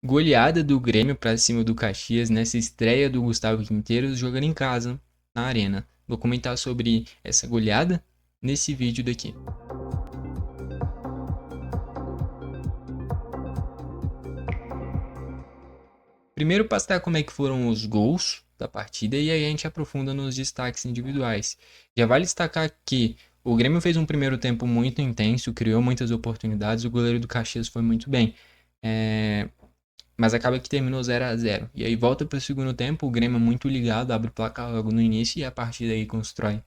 Goleada do Grêmio pra cima do Caxias nessa estreia do Gustavo Quinteiros jogando em casa, na arena. Vou comentar sobre essa goleada nesse vídeo daqui. Primeiro passar como é que foram os gols da partida e aí a gente aprofunda nos destaques individuais. Já vale destacar que o Grêmio fez um primeiro tempo muito intenso, criou muitas oportunidades, o goleiro do Caxias foi muito bem. É, Mas acaba que terminou 0 a 0. E aí volta para o segundo tempo, o Grêmio é muito ligado, abre o placar logo no início e a partir daí constrói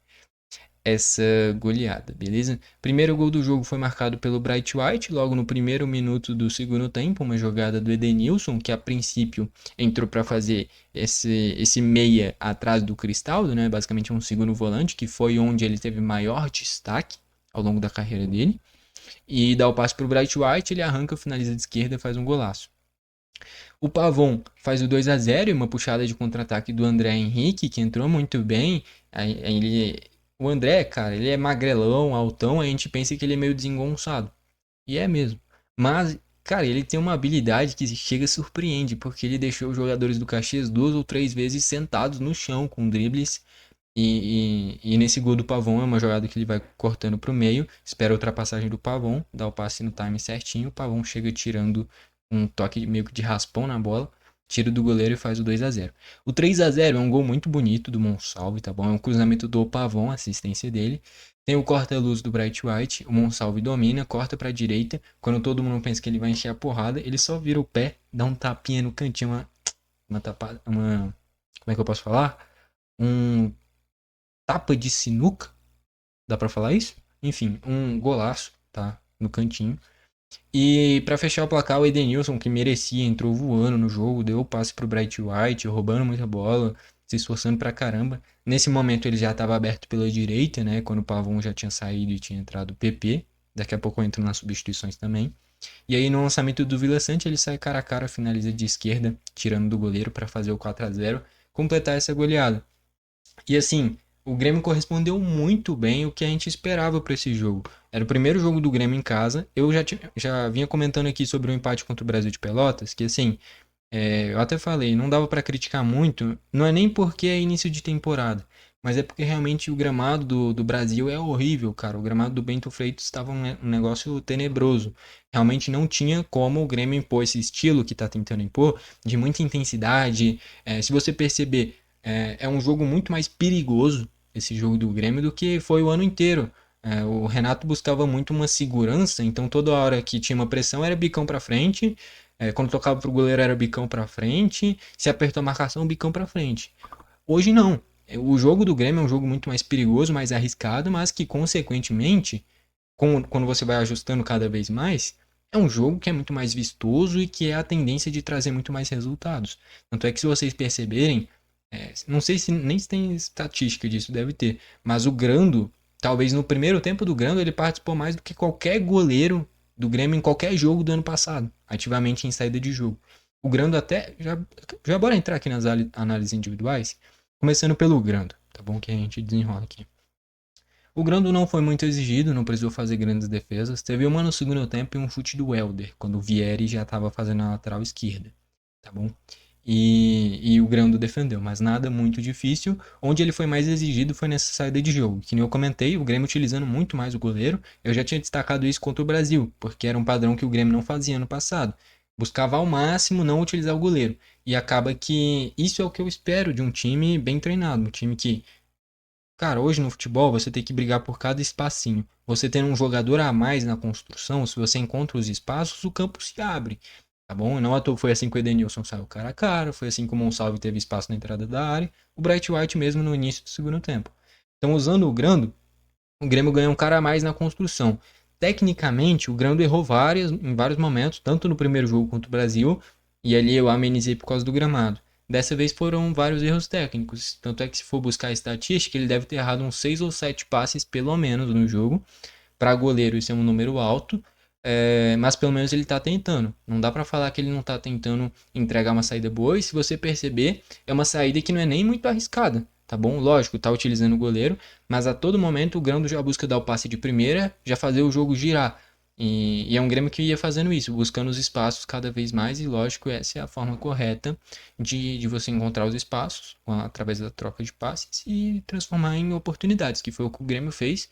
essa goleada, beleza? Primeiro gol do jogo foi marcado pelo Bright White, logo no primeiro minuto do segundo tempo, uma jogada do Edenilson, que a princípio entrou para fazer esse meia atrás do Cristaldo, né? Basicamente um segundo volante, que foi onde ele teve maior destaque ao longo da carreira dele. E dá o passe para o Bright White, ele arranca, finaliza de esquerda e faz um golaço. O Pavon faz o 2 a 0 e uma puxada de contra-ataque do André Henrique, que entrou muito bem. O André, cara, ele é magrelão, altão, a gente pensa que ele é meio desengonçado. E é mesmo. Mas, cara, ele tem uma habilidade que chega e surpreende, porque ele deixou os jogadores do Caxias 2 ou 3 vezes sentados no chão com dribles. E nesse gol do Pavon é uma jogada que ele vai cortando para o meio, espera a ultrapassagem do Pavon, dá o passe no time certinho, o Pavon chega tirando um toque meio que de raspão na bola, tira do goleiro e faz o 2 a 0. O 3 a 0 é um gol muito bonito do Monsalve, tá bom? É um cruzamento do Pavon, assistência dele. Tem o corta-luz do Bright White, o Monsalve domina, corta para a direita, quando todo mundo pensa que ele vai encher a porrada, ele só vira o pé, dá um tapinha no cantinho, uma tapada, como é que eu posso falar? Um tapa de sinuca, dá pra falar isso? Enfim, um golaço, tá? No cantinho. E pra fechar o placar, o Edenilson, que merecia, entrou voando no jogo, deu o passe pro Bright White, roubando muita bola, se esforçando pra caramba. Nesse momento ele já estava aberto pela direita, né? Quando o Pavon já tinha saído e tinha entrado o PP. Daqui a pouco eu entro nas substituições também. E aí no lançamento do Vila Sante ele sai cara a cara, finaliza de esquerda, tirando do goleiro para fazer o 4 a 0, completar essa goleada. E assim, o Grêmio correspondeu muito bem o que a gente esperava para esse jogo. Era o primeiro jogo do Grêmio em casa. Eu já vinha comentando aqui sobre o empate contra o Brasil de Pelotas, que assim, eu até falei, não dava para criticar muito, não é nem porque é início de temporada, mas é porque realmente o gramado do Brasil é horrível, cara. O gramado do Bento Freitas estava um negócio tenebroso. Realmente não tinha como o Grêmio impor esse estilo que está tentando impor, de muita intensidade. Se você perceber, é um jogo muito mais perigoso, esse jogo do Grêmio, do que foi o ano inteiro. O Renato buscava muito uma segurança, então toda hora que tinha uma pressão era bicão para frente. Quando tocava pro goleiro era bicão pra frente. Se apertou a marcação, bicão pra frente. Hoje não. O jogo do Grêmio é um jogo muito mais perigoso, mais arriscado, mas que consequentemente, quando você vai ajustando cada vez mais, é um jogo que é muito mais vistoso e que é a tendência de trazer muito mais resultados. Tanto é que se vocês perceberem, não sei se nem se tem estatística disso, deve ter, mas o Grando, talvez no primeiro tempo do Grando, ele participou mais do que qualquer goleiro do Grêmio em qualquer jogo do ano passado, ativamente em saída de jogo. O Grando até, já bora entrar aqui nas análises individuais, começando pelo Grando, tá bom? Que a gente desenrola aqui. O Grando não foi muito exigido, não precisou fazer grandes defesas. Teve uma no segundo tempo e um chute do Welder, quando o Vieri já estava fazendo a lateral esquerda, tá bom? E o Grando defendeu, mas nada muito difícil. Onde ele foi mais exigido foi nessa saída de jogo. Que nem eu comentei, o Grêmio utilizando muito mais o goleiro. Eu já tinha destacado isso contra o Brasil, porque era um padrão que o Grêmio não fazia no passado. Buscava ao máximo não utilizar o goleiro. E acaba que isso é o que eu espero de um time bem treinado. Um time que, cara, hoje no futebol você tem que brigar por cada espacinho. Você tendo um jogador a mais na construção, se você encontra os espaços, o campo se abre. Tá bom? E não à toa foi assim que o Edenilson saiu cara a cara, foi assim que o Monsalve teve espaço na entrada da área, o Bright White mesmo no início do segundo tempo. Então, usando o Grando, o Grêmio ganha um cara a mais na construção. Tecnicamente, o Grando errou em vários momentos, tanto no primeiro jogo contra o Brasil, e ali eu amenizei por causa do gramado. Dessa vez foram vários erros técnicos, tanto é que se for buscar a estatística, ele deve ter errado uns 6 ou 7 passes pelo menos no jogo. Para goleiro isso é um número alto, mas pelo menos ele está tentando. Não dá para falar que ele não está tentando entregar uma saída boa, e se você perceber, é uma saída que não é nem muito arriscada, tá bom? Lógico, tá utilizando o goleiro, mas a todo momento o Grando já busca dar o passe de primeira, já fazer o jogo girar. E é um Grêmio que ia fazendo isso, buscando os espaços cada vez mais, e lógico, essa é a forma correta de você encontrar os espaços através da troca de passes e transformar em oportunidades, que foi o que o Grêmio fez.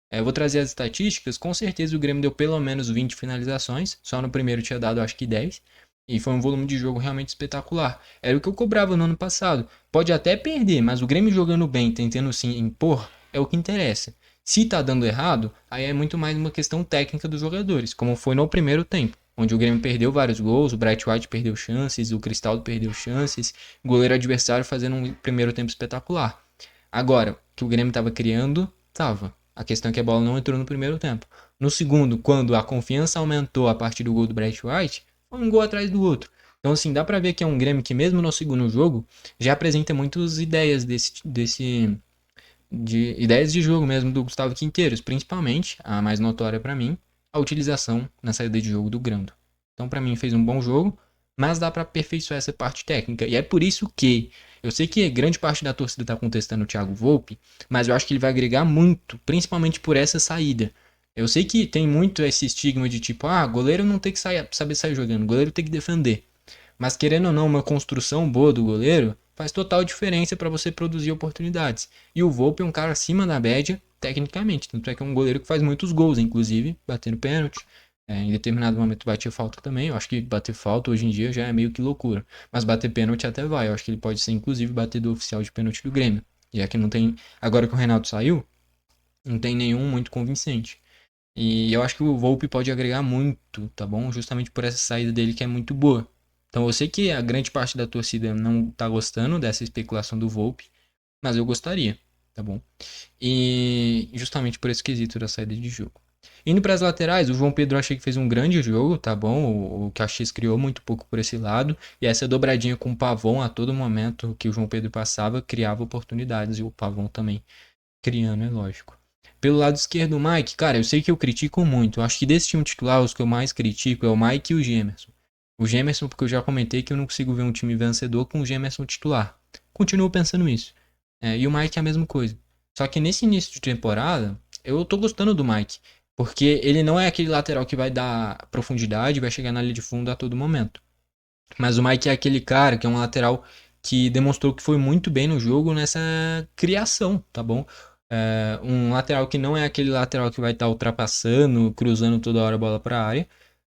Eu vou trazer as estatísticas, com certeza o Grêmio deu pelo menos 20 finalizações, só no primeiro tinha dado acho que 10, e foi um volume de jogo realmente espetacular. Era o que eu cobrava no ano passado. Pode até perder, mas o Grêmio jogando bem, tentando se impor, é o que interessa. Se tá dando errado, aí é muito mais uma questão técnica dos jogadores, como foi no primeiro tempo, onde o Grêmio perdeu vários gols, o Bright White perdeu chances, o Cristaldo perdeu chances, o goleiro adversário fazendo um primeiro tempo espetacular. Agora, o que o Grêmio estava criando, estava. A questão é que a bola não entrou no primeiro tempo. No segundo, quando a confiança aumentou a partir do gol do Bright White, foi um gol atrás do outro. Então, assim, dá pra ver que é um Grêmio que, mesmo no segundo jogo, já apresenta muitas ideias de ideias de jogo mesmo do Gustavo Quinteiros, principalmente, a mais notória pra mim, a utilização na saída de jogo do Grando. Então, pra mim, fez um bom jogo, mas dá pra aperfeiçoar essa parte técnica. E é por isso que eu sei que grande parte da torcida tá contestando o Thiago Volpe, mas eu acho que ele vai agregar muito, principalmente por essa saída. Eu sei que tem muito esse estigma de tipo, goleiro não tem que saber sair jogando, goleiro tem que defender. Mas querendo ou não, uma construção boa do goleiro faz total diferença para você produzir oportunidades. E o Volpe é um cara acima da média, tecnicamente. Tanto é que é um goleiro que faz muitos gols, inclusive batendo pênalti. Em determinado momento bater falta também. Eu acho que bater falta hoje em dia já é meio que loucura. Mas bater pênalti até vai. Eu acho que ele pode ser, inclusive, batedor oficial de pênalti do Grêmio. Já que não tem. Agora que o Renato saiu, não tem nenhum muito convincente. E eu acho que o Volpe pode agregar muito, tá bom? Justamente por essa saída dele que é muito boa. Então eu sei que a grande parte da torcida não tá gostando dessa especulação do Volpe, mas eu gostaria, tá bom? E justamente por esse quesito da saída de jogo. Indo para as laterais, o João Pedro eu achei que fez um grande jogo, tá bom? O Caxias criou muito pouco por esse lado, e essa dobradinha com o Pavon a todo momento que o João Pedro passava, criava oportunidades, e o Pavon também criando, é lógico. Pelo lado esquerdo, o Mike, cara, eu sei que eu critico muito. Eu acho que desse time titular, os que eu mais critico é o Mike e o Gemerson. O Gemerson, porque eu já comentei que eu não consigo ver um time vencedor com o Gemerson titular. Continuo pensando isso. E o Mike é a mesma coisa. Só que nesse início de temporada, eu tô gostando do Mike. Porque ele não é aquele lateral que vai dar profundidade, vai chegar na linha de fundo a todo momento. Mas o Mike é aquele cara que é um lateral que demonstrou que foi muito bem no jogo nessa criação, tá bom? Um lateral que não é aquele lateral que vai estar ultrapassando, cruzando toda hora a bola para a área,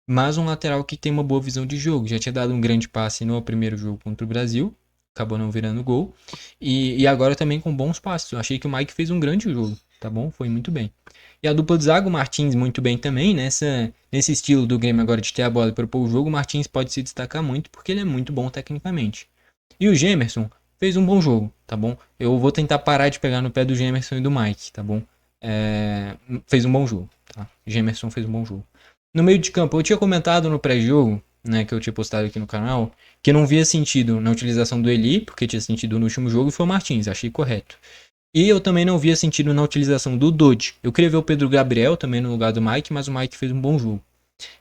mas um lateral que tem uma boa visão de jogo. Já tinha dado um grande passe no primeiro jogo contra o Brasil, acabou não virando gol, e agora também com bons passes. Eu achei que o Mike fez um grande jogo, tá bom? Foi muito bem. E a dupla de zaga, o Martins muito bem também, nesse estilo do Grêmio agora de ter a bola e propor o jogo, o Martins pode se destacar muito porque ele é muito bom tecnicamente. E o Gemerson fez um bom jogo, tá bom? Eu vou tentar parar de pegar no pé do Gemerson e do Mike, tá bom? Fez um bom jogo, tá? Gemerson fez um bom jogo. No meio de campo, eu tinha comentado no pré-jogo, né, que eu tinha postado aqui no canal, que não via sentido na utilização do Eli, porque tinha sentido no último jogo, e foi o Martins, achei correto. E eu também não via sentido na utilização do Dodge. Eu queria ver o Pedro Gabriel também no lugar do Mike, mas o Mike fez um bom jogo.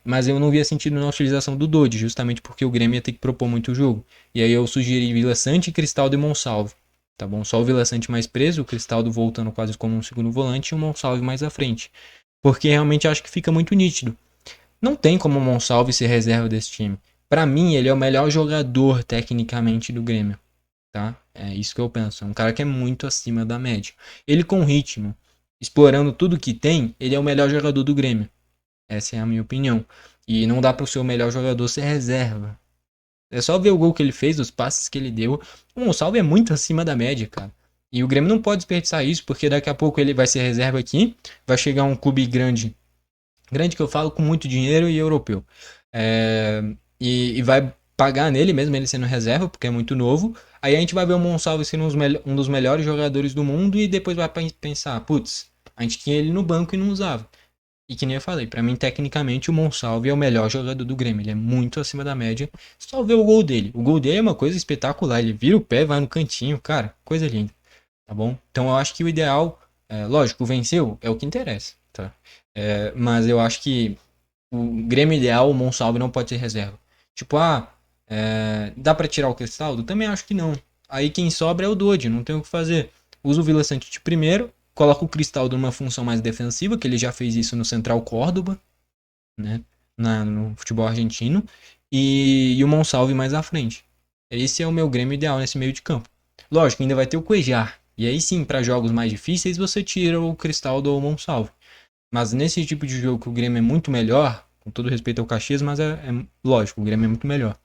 Mas eu não via sentido na utilização do Dodge, justamente porque o Grêmio ia ter que propor muito jogo. E aí eu sugeri Vila Sante, Cristaldo e Monsalve. Tá bom? Só o Vila Sante mais preso, o Cristaldo voltando quase como um segundo volante e o Monsalve mais à frente. Porque realmente acho que fica muito nítido. Não tem como o Monsalve ser reserva desse time. Pra mim, ele é o melhor jogador tecnicamente do Grêmio. Tá? É isso que eu penso. É um cara que é muito acima da média. Ele com ritmo, explorando tudo que tem, ele é o melhor jogador do Grêmio. Essa é a minha opinião. E não dá para o seu melhor jogador ser reserva. É só ver o gol que ele fez, os passes que ele deu. O Gonçalves é muito acima da média, cara. E o Grêmio não pode desperdiçar isso, porque daqui a pouco ele vai ser reserva aqui. Vai chegar um clube grande. Grande que eu falo, com muito dinheiro e europeu. E vai pagar nele, mesmo ele sendo reserva, porque é muito novo. Aí a gente vai ver o Gonçalves sendo um dos melhores jogadores do mundo. E depois vai pensar, putz, a gente tinha ele no banco e não usava. E que nem eu falei, pra mim, tecnicamente, o Monsalve é o melhor jogador do Grêmio. Ele é muito acima da média. Só ver o gol dele. O gol dele é uma coisa espetacular. Ele vira o pé, vai no cantinho. Cara, coisa linda. Tá bom? Então eu acho que o ideal, lógico, venceu é o que interessa. Tá? Mas eu acho que o Grêmio ideal, o Monsalve não pode ser reserva. Tipo, dá pra tirar o Cristaldo? Também acho que não. Aí quem sobra é o Dodge, não tem o que fazer. Usa o Vila Sante de primeiro, coloca o Cristaldo numa função mais defensiva, que ele já fez isso no Central Córdoba. né? No futebol argentino. E o Monsalve mais à frente. Esse é o meu Grêmio ideal nesse meio de campo. Lógico, ainda vai ter o Cuejar. E aí sim, para jogos mais difíceis, você tira o Cristaldo ou o Monsalve. Mas nesse tipo de jogo que o Grêmio é muito melhor, com todo respeito ao Caxias, mas é lógico, o Grêmio é muito melhor.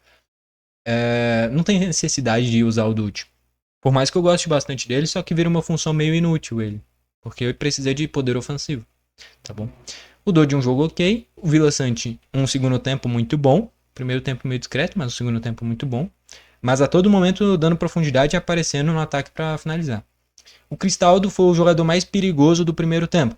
Não tem necessidade de usar o Dutti. Por mais que eu goste bastante dele, só que vira uma função meio inútil ele. Porque eu precisei de poder ofensivo, tá bom? O Dodge um jogo ok, o Vila Sante um segundo tempo muito bom, primeiro tempo meio discreto, mas o segundo tempo muito bom. Mas a todo momento dando profundidade e aparecendo no ataque para finalizar. O Cristaldo foi o jogador mais perigoso do primeiro tempo.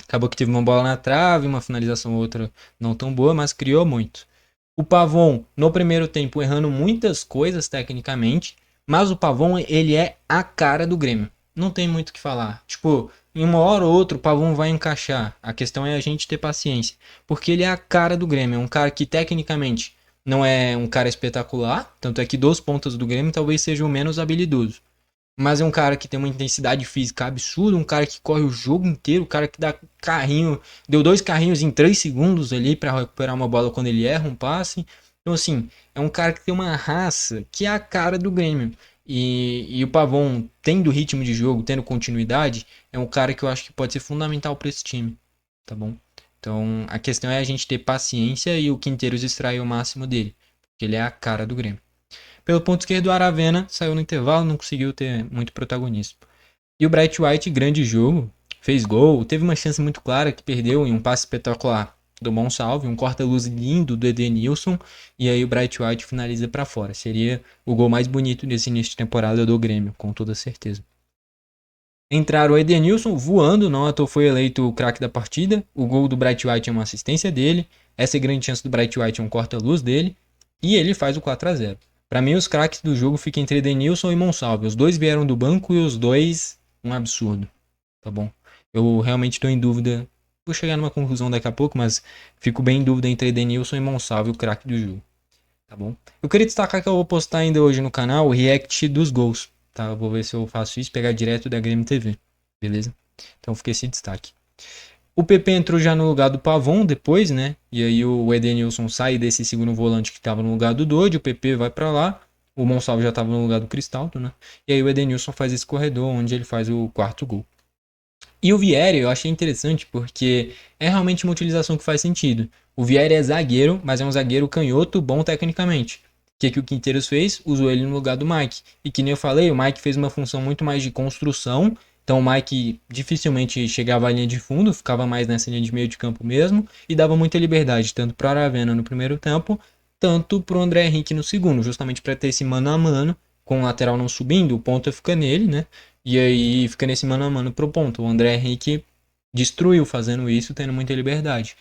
Acabou que teve uma bola na trave, uma finalização ou outra não tão boa, mas criou muito. O Pavon, no primeiro tempo, errando muitas coisas tecnicamente, mas o Pavon, ele é a cara do Grêmio. Não tem muito o que falar. Tipo, em uma hora ou outra o Pavon vai encaixar. A questão é a gente ter paciência. Porque ele é a cara do Grêmio. É um cara que tecnicamente não é um cara espetacular. Tanto é que dos pontas do Grêmio talvez seja o menos habilidoso. Mas é um cara que tem uma intensidade física absurda, um cara que corre o jogo inteiro, um cara que dá carrinho, deu 2 carrinhos em 3 segundos ali para recuperar uma bola quando ele erra um passe. Então, assim, é um cara que tem uma raça que é a cara do Grêmio. E o Pavon, tendo ritmo de jogo, tendo continuidade, é um cara que eu acho que pode ser fundamental para esse time, tá bom? Então, a questão é a gente ter paciência e o Quinteiros extrair o máximo dele, porque ele é a cara do Grêmio. Pelo ponto esquerdo, o Aravena saiu no intervalo, não conseguiu ter muito protagonismo. E o Bright White, grande jogo, fez gol, teve uma chance muito clara que perdeu em um passe espetacular do Monsalve, um corta-luz lindo do Edenilson, e aí o Bright White finaliza para fora. Seria o gol mais bonito desse início de temporada do Grêmio, com toda certeza. Entraram o Edenilson voando, não à toa foi eleito o craque da partida. O gol do Bright White é uma assistência dele. Essa é a grande chance do Bright White, é um corta-luz dele. E ele faz o 4-0. Para mim, os craques do jogo ficam entre Edenilson e Monsalve. Os dois vieram do banco e os dois um absurdo. Tá bom? Eu realmente estou em dúvida. Vou chegar numa conclusão daqui a pouco, mas fico bem em dúvida entre Edenilson e Monsalve, o craque do jogo. Tá bom? Eu queria destacar que eu vou postar ainda hoje no canal o react dos gols. Tá? Eu vou ver se eu faço isso, pegar direto da Grêmio TV. Beleza? Então fica esse destaque. O PP entrou já no lugar do Pavon depois, né? E aí o Edenilson sai desse segundo volante que estava no lugar do Dodge, o PP vai para lá. O Monsalvo já estava no lugar do Cristaldo, né? E aí o Edenilson faz esse corredor onde ele faz o quarto gol. E o Vieri eu achei interessante porque é realmente uma utilização que faz sentido. O Vieri é zagueiro, mas é um zagueiro canhoto bom tecnicamente. O que o Quinteiros fez? Usou ele no lugar do Mike. E que nem eu falei, o Mike fez uma função muito mais de construção. Então o Mike dificilmente chegava à linha de fundo, ficava mais nessa linha de meio de campo mesmo. E dava muita liberdade, tanto para o Aravena no primeiro tempo, tanto para o André Henrique no segundo. Justamente para ter esse mano a mano, com o lateral não subindo, o ponta fica nele, né? E aí fica nesse mano a mano pro ponto. O André Henrique destruiu fazendo isso, tendo muita liberdade.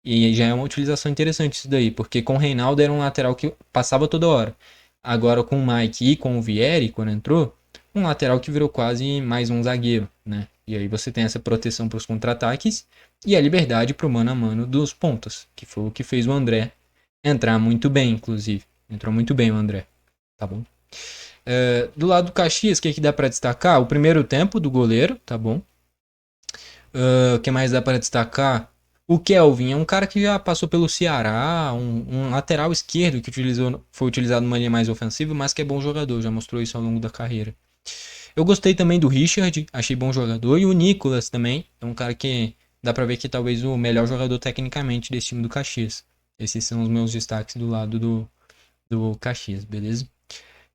E já é uma utilização interessante isso daí, porque com o Reinaldo era um lateral que passava toda hora. Agora com o Mike e com o Vieri, quando entrou, um lateral que virou quase mais um zagueiro, né? E aí você tem essa proteção para os contra-ataques e a liberdade pro mano a mano dos pontas, que foi o que fez o André entrar muito bem, inclusive. Entrou muito bem o André, tá bom? Do lado do Caxias, o que dá para destacar? O primeiro tempo do goleiro, tá bom? O que mais dá para destacar? O Kelvin é um cara que já passou pelo Ceará, um lateral esquerdo que foi utilizado numa linha mais ofensiva, mas que é bom jogador, já mostrou isso ao longo da carreira. Eu gostei também do Richard, achei bom jogador, e o Nicolas também, é um cara que dá pra ver que é talvez o melhor jogador tecnicamente desse time do Caxias. Esses são os meus destaques do lado do Caxias, beleza?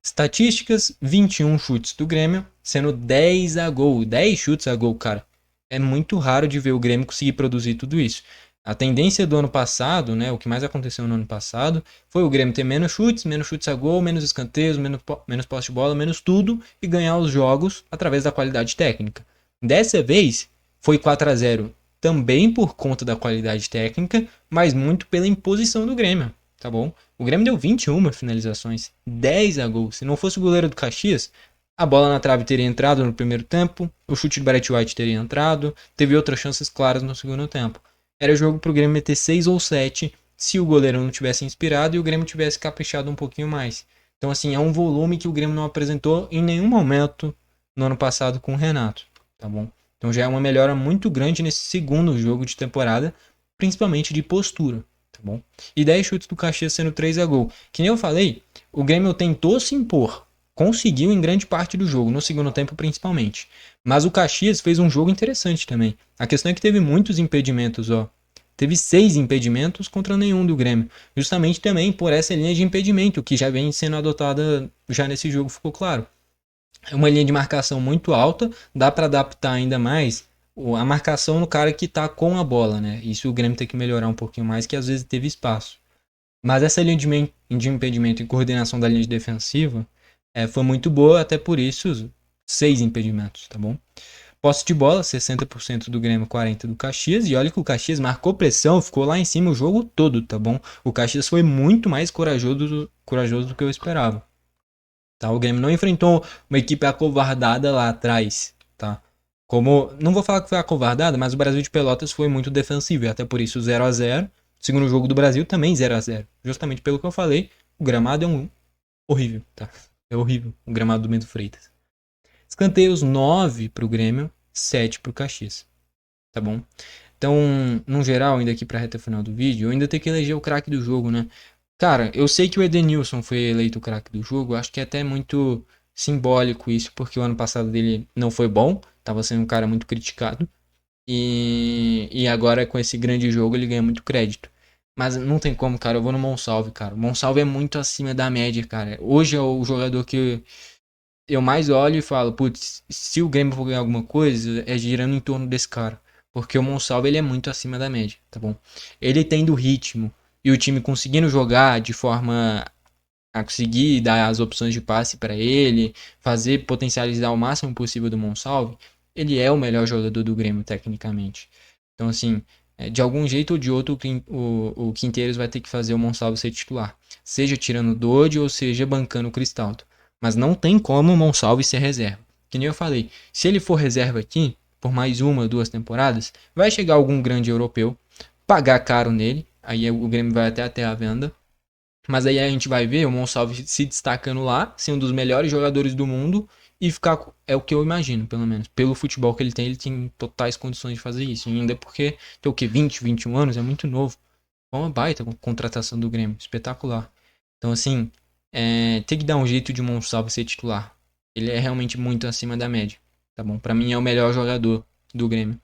Estatísticas, 21 chutes do Grêmio, sendo 10 a gol. 10 chutes a gol, cara. É muito raro de ver o Grêmio conseguir produzir tudo isso. A tendência do ano passado, né, o que mais aconteceu no ano passado, foi o Grêmio ter menos chutes a gol, menos escanteios, menos posse de bola, menos tudo e ganhar os jogos através da qualidade técnica. Dessa vez, foi 4-0 também por conta da qualidade técnica, mas muito pela imposição do Grêmio, tá bom? O Grêmio deu 21 finalizações, 10 a gol. Se não fosse o goleiro do Caxias, a bola na trave teria entrado no primeiro tempo, o chute do Barrett White teria entrado, teve outras chances claras no segundo tempo. Era jogo pro Grêmio meter 6 ou 7 se o goleiro não tivesse inspirado e o Grêmio tivesse caprichado um pouquinho mais. Então, assim, é um volume que o Grêmio não apresentou em nenhum momento no ano passado com o Renato, tá bom? Então já é uma melhora muito grande nesse segundo jogo de temporada, principalmente de postura, tá bom? E 10 chutes do Caxias sendo 3 a gol. Que nem eu falei, o Grêmio tentou se impor, conseguiu em grande parte do jogo, no segundo tempo principalmente. Mas o Caxias fez um jogo interessante também. A questão é que teve muitos impedimentos, ó. Teve 6 impedimentos contra nenhum do Grêmio. Justamente também por essa linha de impedimento que já vem sendo adotada já nesse jogo, ficou claro. É uma linha de marcação muito alta, dá para adaptar ainda mais a marcação no cara que tá com a bola, né? Isso o Grêmio tem que melhorar um pouquinho mais, que às vezes teve espaço. Mas essa linha de impedimento e coordenação da linha de defensiva foi muito boa, até por isso, 6 impedimentos, tá bom? Posse de bola, 60% do Grêmio, 40% do Caxias. E olha que o Caxias marcou pressão, ficou lá em cima o jogo todo, tá bom? O Caxias foi muito mais corajoso do que eu esperava. Tá? O Grêmio não enfrentou uma equipe acovardada lá atrás, tá? Como, não vou falar que foi acovardada, mas o Brasil de Pelotas foi muito defensivo, e até por isso 0 a 0. Segundo jogo do Brasil também 0 a 0. Justamente pelo que eu falei, o gramado é horrível, tá? É horrível o gramado do Bento Freitas. Escanteios 9 pro Grêmio, 7 pro Caxias, tá bom? Então, no geral, ainda aqui pra reta final do vídeo, eu ainda tenho que eleger o craque do jogo, né? Cara, eu sei que o Edenilson foi eleito o craque do jogo, acho que é até muito simbólico isso, porque o ano passado dele não foi bom, tava sendo um cara muito criticado, e agora com esse grande jogo ele ganha muito crédito. Mas não tem como, cara, eu vou no Monsalve, cara. O Monsalve é muito acima da média, cara. Hoje é o jogador que eu mais olho e falo, putz, se o Grêmio for ganhar alguma coisa, é girando em torno desse cara. Porque o Monsalve, ele é muito acima da média, tá bom? Ele tendo ritmo e o time conseguindo jogar de forma a conseguir dar as opções de passe para ele, fazer potencializar o máximo possível do Monsalve, ele é o melhor jogador do Grêmio tecnicamente. Então, assim, de algum jeito ou de outro, o Quinteiros vai ter que fazer o Monsalve ser titular. Seja tirando o Dodge ou seja bancando o Cristaldo. Mas não tem como o Monsalve ser reserva. Que nem eu falei, se ele for reserva aqui, por mais uma ou duas temporadas, vai chegar algum grande europeu, pagar caro nele, aí o Grêmio vai até a venda. Mas aí a gente vai ver o Monsalve se destacando lá, ser um dos melhores jogadores do mundo e ficar. É o que eu imagino, pelo menos. Pelo futebol que ele tem totais condições de fazer isso. E ainda porque tem o que? 20, 21 anos, é muito novo. É uma baita contratação do Grêmio, espetacular. Então, assim, tem que dar um jeito de o Monsalve ser titular. Ele é realmente muito acima da média, tá bom? Pra mim é o melhor jogador do Grêmio.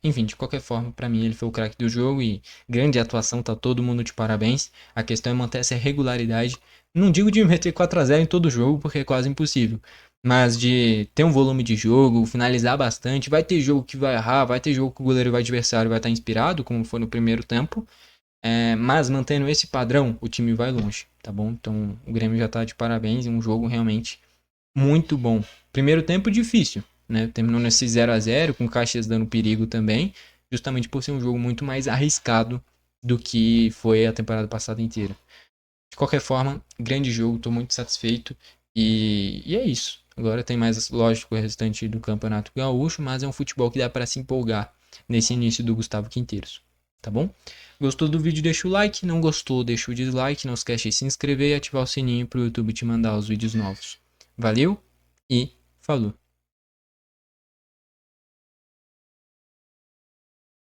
Enfim, de qualquer forma, pra mim ele foi o craque do jogo e grande atuação, tá todo mundo de parabéns. A questão é manter essa regularidade. Não digo de meter 4 a 0 em todo jogo, porque é quase impossível. Mas de ter um volume de jogo, finalizar bastante. Vai ter jogo que vai errar, vai ter jogo que o goleiro adversário vai estar inspirado, como foi no primeiro tempo. Mas mantendo esse padrão, o time vai longe, tá bom? Então o Grêmio já tá de parabéns, um jogo realmente muito bom. Primeiro tempo difícil, né? Terminou nesse 0 a 0 com o Caxias dando perigo também, justamente por ser um jogo muito mais arriscado do que foi a temporada passada inteira. De qualquer forma, grande jogo, tô muito satisfeito e é isso. Agora tem mais, lógico, o restante do Campeonato Gaúcho, mas é um futebol que dá para se empolgar nesse início do Gustavo Quinteiros, tá bom? Gostou do vídeo, deixa o like, não gostou, deixa o dislike, não esquece de se inscrever e ativar o sininho para o YouTube te mandar os vídeos novos. Valeu e falou!